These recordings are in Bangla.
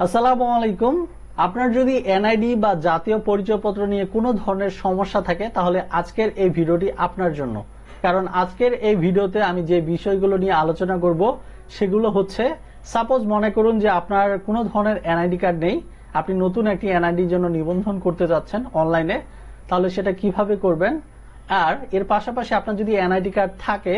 আসসালামু আলাইকুম। আপনার যদি এনআইডি বা জাতীয় পরিচয়পত্র নিয়ে কোনো ধরনের সমস্যা থাকে তাহলে আজকের এই ভিডিওটি আপনার জন্য। কারণ আজকের এই ভিডিওতে আমি যে বিষয়গুলো নিয়ে আলোচনা করব সেগুলো হচ্ছে, সাপোজ মনে করুন যে আপনার কোনো ধরনের এনআইডি কার্ড নেই, আপনি নতুন একটি এনআইডির জন্য নিবন্ধন করতে যাচ্ছেন অনলাইনে, তাহলে সেটা কিভাবে করবেন। আর এর পাশাপাশি আপনার যদি এনআইডি কার্ড থাকে,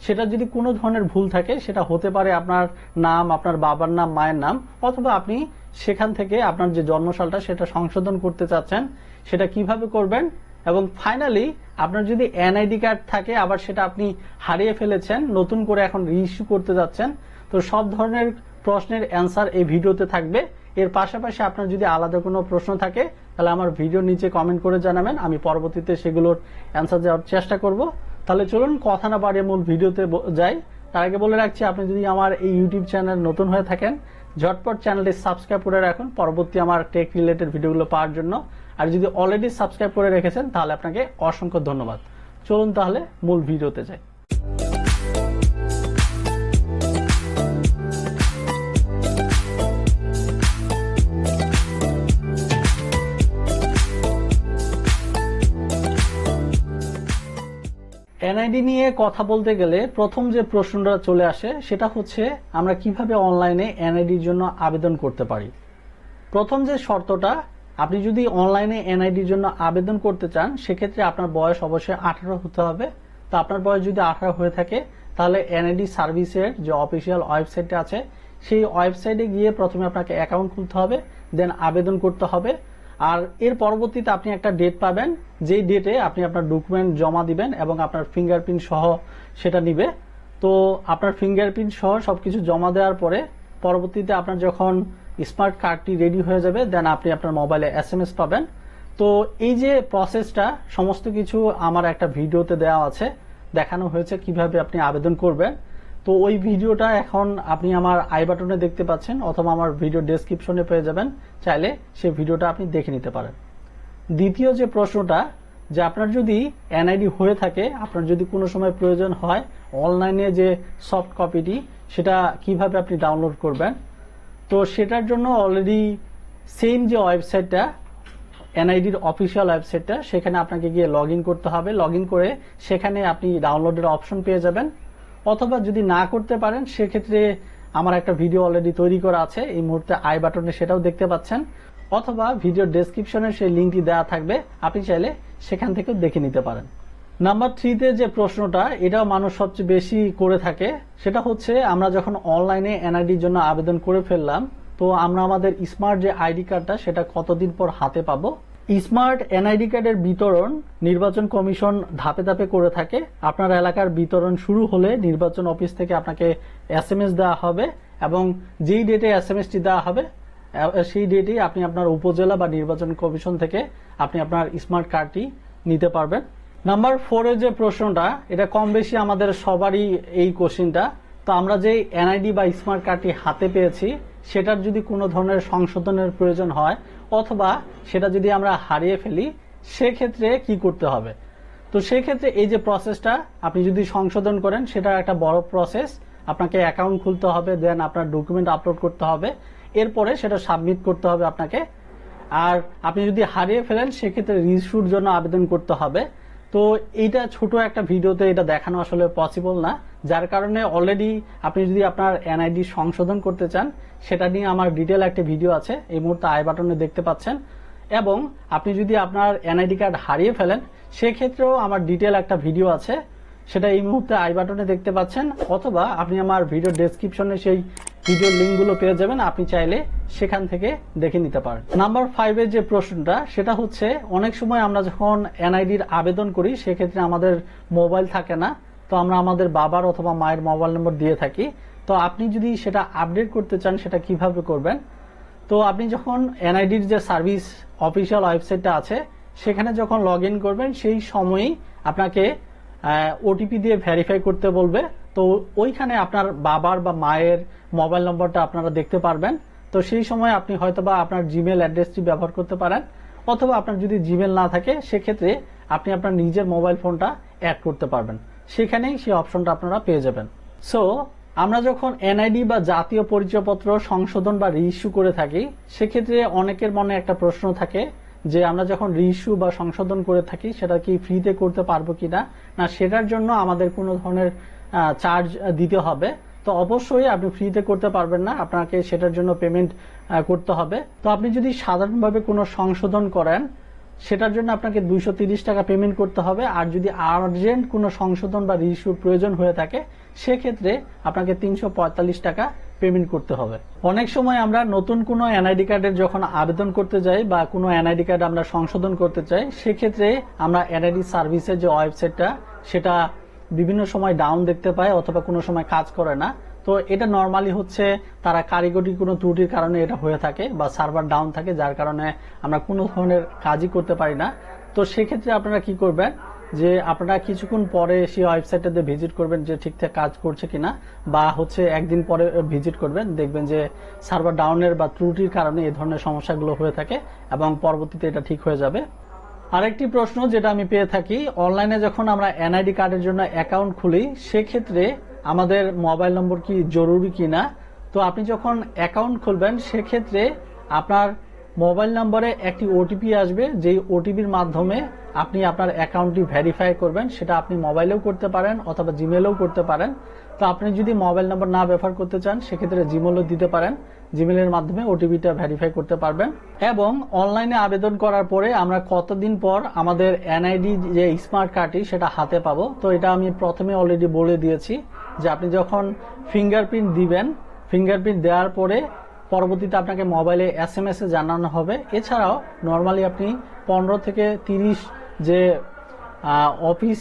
সেটা যদি কোনো ধরনের ভুল থাকে, সেটা হতে পারে আপনার নাম, আপনার বাবার নাম, মায়ের নাম, অথবা আপনি সেখান থেকে আপনার যে জন্মসালটা সেটা সংশোধন করতে চাচ্ছেন, সেটা কিভাবে করবেন। এবং ফাইনালি আপনার যদি এনআইডি কার্ড থাকে আবার সেটা আপনি হারিয়ে ফেলেছেন, নতুন করে এখন রিইস্যু করতে যাচ্ছেন, তো সব ধরনের প্রশ্নের অ্যান্সার এই ভিডিওতে থাকবে। এর পাশাপাশি আপনার যদি আলাদা কোনো প্রশ্ন থাকে তাহলে আমার ভিডিওর নিচে কমেন্ট করে জানাবেন, আমি পরবর্তীতে সেগুলোর অ্যান্সার দেওয়ার চেষ্টা করব। তাহলে চলুন কথা না বাড়িয়ে মূল ভিডিওতে যাই। তার আগে বলে রাখছি, আপনি যদি আমার এই ইউটিউব চ্যানেল নতুন হয়ে থাকেন, ঝটপট চ্যানেলটি সাবস্ক্রাইব করে রাখুন পরবর্তী আমার টেক রিলেটেড ভিডিওগুলো পাওয়ার জন্য। আর যদি অলরেডি সাবস্ক্রাইব করে রেখেছেন তাহলে আপনাকে অসংখ্য ধন্যবাদ। চলুন তাহলে মূল ভিডিওতে যাই। এনআইডি নিয়ে কথা বলতে গেলে প্রথম যে প্রশ্নটা চলে আসে সেটা হচ্ছে, আমরা কিভাবে অনলাইনে এনআইডির জন্য আবেদন করতে পারি। প্রথম যে শর্তটা, আপনি যদি অনলাইনে এনআইডির জন্য আবেদন করতে চান সেক্ষেত্রে আপনার বয়স অবশ্যই 18 হতে হবে। তো আপনার বয়স যদি 18 হয়ে থাকে তাহলে এনআইডি সার্ভিসের যে অফিসিয়াল ওয়েবসাইটটা আছে সেই ওয়েবসাইটে গিয়ে প্রথমে আপনাকে অ্যাকাউন্ট খুলতে হবে, দেন আবেদন করতে হবে। আর এর পরবর্তীতে আপনি একটা ডেট পাবেন, যেই ডেটে আপনি আপনার ডকুমেন্ট জমা দিবেন এবং আপনার ফিঙ্গারপ্রিন্ট সহ সেটা নিবে। তো আপনার ফিঙ্গারপ্রিন্ট সহ সবকিছু জমা দেওয়ার পরে পরবর্তীতে আপনার যখন স্মার্ট কার্ডটি রেডি হয়ে যাবে, দেন আপনি আপনার মোবাইলে এসএমএস পাবেন। তো এই যে প্রসেসটা সমস্ত কিছু আমার একটা ভিডিওতে দেওয়া আছে, দেখানো হয়েছে কিভাবে আপনি আবেদন করবেন। তো ওই ভিডিওটা এখন আপনি আমার আই বাটনে দেখতে পাচ্ছেন অথবা আমার ভিডিও ডেসক্রিপশনে পেয়ে যাবেন, চাইলে সেই ভিডিওটা আপনি দেখে নিতে পারেন। দ্বিতীয় যে প্রশ্নটা, যে আপনার যদি এনআইডি হয়ে থাকে, আপনার যদি কোনো সময় প্রয়োজন হয় অনলাইনে যে সফট কপিটি সেটা কিভাবে আপনি ডাউনলোড করবেন। তো সেটার জন্য অলরেডি সেম যে ওয়েবসাইটটা, এনআইডির অফিসিয়াল ওয়েবসাইটটা, সেখানে আপনাকে গিয়ে লগ ইন করতে হবে। লগ ইন করে সেখানে আপনি ডাউনলোডের অপশন পেয়ে যাবেন। অথবা যদি না করতে পারেন সেক্ষেত্রে আমার একটা ভিডিও অলরেডি তৈরি করা আছে, এই মুহূর্তে আই বাটনে সেটাও দেখতে পাচ্ছেন, অথবা ভিডিও ডেসক্রিপশনে সেই লিঙ্কটি দেওয়া থাকবে, আপনি চাইলে সেখান থেকেও দেখে নিতে পারেন। নাম্বার 3তে যে প্রশ্নটা, এটাও মানুষ সবচেয়ে বেশি করে থাকে, সেটা হচ্ছে আমরা যখন অনলাইনে এনআইডির জন্য আবেদন করে ফেললাম, তো আমরা আমাদের স্মার্ট যে আইডি কার্ডটা সেটা কতদিন পর হাতে পাবো। স্মার্ট এনআইডি কার্ডের বিতরণ নির্বাচন কমিশন ধাপে ধাপে করে থাকে। আপনার এলাকার বিতরণ শুরু হলে নির্বাচন অফিস থেকে আপনাকে এসএমএস দেওয়া হবে এবং যেই ডেটে এসএমএসটি দেওয়া হবে সেই ডেটেই আপনি আপনার উপজেলা বা নির্বাচন কমিশন থেকে আপনি আপনার স্মার্ট কার্ডটি নিতে পারবেন। নাম্বার 4 যে প্রশ্নটা, এটা কম বেশি আমাদের সবারই এই কোশ্চিনটা। তো আমরা যে এনআইডি বা স্মার্ট কার্ডটি হাতে পেয়েছি সেটার যদি কোনো ধরনের সংশোধনের প্রয়োজন হয় অথবা সেটা যদি আমরা হারিয়ে ফেলি সেক্ষেত্রে কি করতে হবে। তো সেক্ষেত্রে এই যে প্রসেসটা, আপনি যদি সংশোধন করেন সেটা একটা বড় প্রসেস। আপনাকে অ্যাকাউন্ট খুলতে হবে, দেন আপনার ডকুমেন্ট আপলোড করতে হবে, এরপরে সেটা সাবমিট করতে হবে আপনাকে। আর আপনি যদি হারিয়ে ফেলেন সেক্ষেত্রে রিইস্যুর জন্য আবেদন করতে হবে। তো এইটা ছোট একটা ভিডিওতে এটা দেখানো আসলে পসিবল না, যার কারণে অলরেডি আপনি যদি আপনার এনআইডি সংশোধন করতে চান সেটা নিয়ে আমার ডিটেল একটা ভিডিও আছে, এই মুহূর্তে আই বাটনে দেখতে পাচ্ছেন। এবং আপনি যদি আপনার এনআইডি কার্ড হারিয়ে ফেলেন সেক্ষেত্রেও আমার ডিটেল একটা ভিডিও আছে, সেটা এই মুহূর্তে আই বাটনে দেখতে পাচ্ছেন, অথবা আপনি আমার ভিডিও ডেসক্রিপশনে সেই ভিডিওর লিঙ্কগুলো পেয়ে যাবেন, আপনি চাইলে সেখান থেকে দেখে নিতে পারেন। নাম্বার 5 যে প্রশ্নটা, সেটা হচ্ছে অনেক সময় আমরা যখন এনআইডির আবেদন করি সেক্ষেত্রে আমাদের মোবাইল থাকে না, তো আমরা আমাদের বাবার অথবা মায়ের মোবাইল নম্বর দিয়ে থাকি। তো আপনি যদি সেটা আপডেট করতে চান সেটা কিভাবে করবেন। তো আপনি যখন এনআইডির যে সার্ভিস অফিসিয়াল ওয়েবসাইটটা আছে সেখানে যখন লগ ইন করবেন সেই সময়ই আপনাকে ওটিপি দিয়ে ভেরিফাই করতে বলবে। তো ওইখানে আপনার বাবার বা মায়ের মোবাইল নম্বরটা আপনারা দেখতে পারবেন। তো সেই সময় আপনি হয়তোবা আপনার জিমেল অ্যাড্রেসটি ব্যবহার করতে পারেন, অথবা আপনার যদি জিমেল না থাকে সেক্ষেত্রে আপনি আপনার নিজের মোবাইল ফোনটা অ্যাড করতে পারবেন, সেখানেই সেই অপশনটা আপনারা পেয়ে যাবেন। সো আমরা যখন এনআইডি বা জাতীয় পরিচয়পত্র সংশোধন বা রিইস্যু করে থাকি, সেক্ষেত্রে অনেকের মনে একটা প্রশ্ন থাকে যে আমরা যখন রিইস্যু বা সংশোধন করে থাকি সেটা কি ফ্রিতে করতে পারবো কিনা, না সেটার জন্য আমাদের কোনো ধরনের চার্জ দিতে হবে। তো অবশ্যই আপনি ফ্রিতে করতে পারবেন না, আপনাকে সেটার জন্য পেমেন্ট করতে হবে। তো আপনি যদি সাধারণভাবে কোনো সংশোধন করেন সেটার জন্য আপনাকে 230 টাকা পেমেন্ট করতে হবে। আর যদি আর্জেন্ট কোনো সংশোধন বা রিইস্যুর প্রয়োজন হয়ে থাকে সেক্ষেত্রে আপনাকে 345 টাকা পেমেন্ট করতে হবে। অনেক সময় আমরা নতুন কোনো এনআইডি কার্ডের যখন আবেদন করতে যাই বা কোনো এনআইডি কার্ড আমরা সংশোধন করতে চাই, সেক্ষেত্রে আমরা এনআইডি সার্ভিসের যে ওয়েবসাইটটা সেটা বিভিন্ন সময় ডাউন দেখতে পাই অথবা কোনো সময় কাজ করে না। তো এটা নর্মালি হচ্ছে তারা কারিগরি কোনো ত্রুটির কারণে এটা হয়ে থাকে বা সার্ভার ডাউন থাকে, যার কারণে আমরা কোনো ধরনের কাজই করতে পারি না। তো সেক্ষেত্রে আপনারা কি করবেন যে আপনারা কিছুক্ষণ পরে সেই ওয়েবসাইটটাতে ভিজিট করবেন যে ঠিকঠাক কাজ করছে কিনা, বা হচ্ছে একদিন পরে ভিজিট করবেন, দেখবেন যে সার্ভার ডাউনের বা ত্রুটির কারণে এই ধরনের সমস্যাগুলো হয়ে থাকে এবং পরবর্তীতে এটা ঠিক হয়ে যাবে। আরেকটি প্রশ্ন যেটা আমি পেয়ে থাকি, অনলাইনে যখন আমরা এনআইডি কার্ডের জন্য অ্যাকাউন্ট খুলি সেক্ষেত্রে আমাদের মোবাইল নম্বর কি জরুরি কিনা। তো আপনি যখন অ্যাকাউন্ট খুলবেন সেক্ষেত্রে আপনার মোবাইল নম্বরে একটি ওটিপি আসবে, যেই ওটিপির মাধ্যমে আপনি আপনার অ্যাকাউন্টটি ভেরিফাই করবেন। সেটা আপনি মোবাইলেও করতে পারেন অথবা জিমেলেও করতে পারেন। তো আপনি যদি মোবাইল নম্বর না ব্যবহার করতে চান সেক্ষেত্রে জিমেলও দিতে পারেন, জিমেলের মাধ্যমে ওটিপিটা ভেরিফাই করতে পারবেন। এবং অনলাইনে আবেদন করার পরে আমরা কতদিন পর আমাদের এনআইডি যে স্মার্ট কার্ডটি সেটা হাতে পাবো। তো এটা আমি প্রথমে অলরেডি বলে দিয়েছি যে আপনি যখন ফিঙ্গারপ্রিন্ট দিবেন, ফিঙ্গারপ্রিন্ট দেওয়ার পরে পরবর্তীতে আপনাকে মোবাইলে SMS এ জানানো হবে। এছাড়াও নর্মালি আপনি 15 থেকে 30 যে অফিস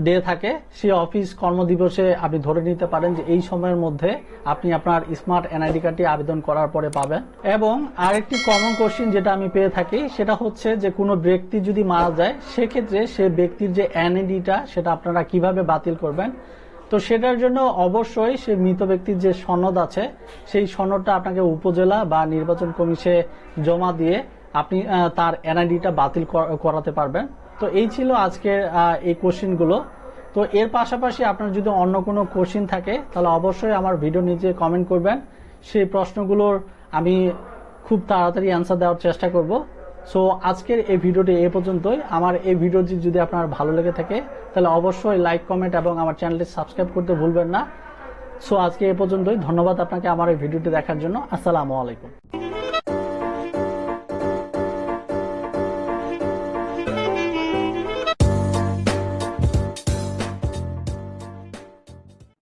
ডে থাকে সেই অফিস কর্মদিবসে আপনি ধরে নিতে পারেন যে এই সময়ের মধ্যে আপনি আপনার স্মার্ট এনআইডি কার্ডটি আবেদন করার পরে পাবেন। এবং আরেকটি কমন কোশ্চিন যেটা আমি পেয়ে থাকি সেটা হচ্ছে যে কোনো ব্যক্তি যদি মারা যায় সেক্ষেত্রে সে ব্যক্তির যে এনআইডিটা সেটা আপনারা কিভাবে বাতিল করবেন। তো সেটার জন্য অবশ্যই সে মৃত ব্যক্তির যে সনদ আছে সেই সনদটা আপনাকে উপজেলা বা নির্বাচন কমিশনে জমা দিয়ে আপনি তার এনআইডিটা বাতিল করাতে পারবেন। তো এই ছিল আজকের এই কোশ্চিনগুলো। তো এর পাশাপাশি আপনার যদি অন্য কোনো কোশ্চিন থাকে তাহলে অবশ্যই আমার ভিডিও নিচে কমেন্ট করবেন, সেই প্রশ্নগুলোর আমি খুব তাড়াতাড়ি অ্যান্সার দেওয়ার চেষ্টা করব। সো আজকের এই ভিডিওটি এই পর্যন্তই। আমার এই ভিডিওটি যদি আপনার ভালো লেগে থাকে তাহলে অবশ্যই লাইক, কমেন্ট এবং আমার চ্যানেলটি সাবস্ক্রাইব করতে ভুলবেন না। সো আজকে এই পর্যন্তই। ধন্যবাদ আপনাকে আমার এই ভিডিওটি দেখার জন্য। আসসালামু আলাইকুম।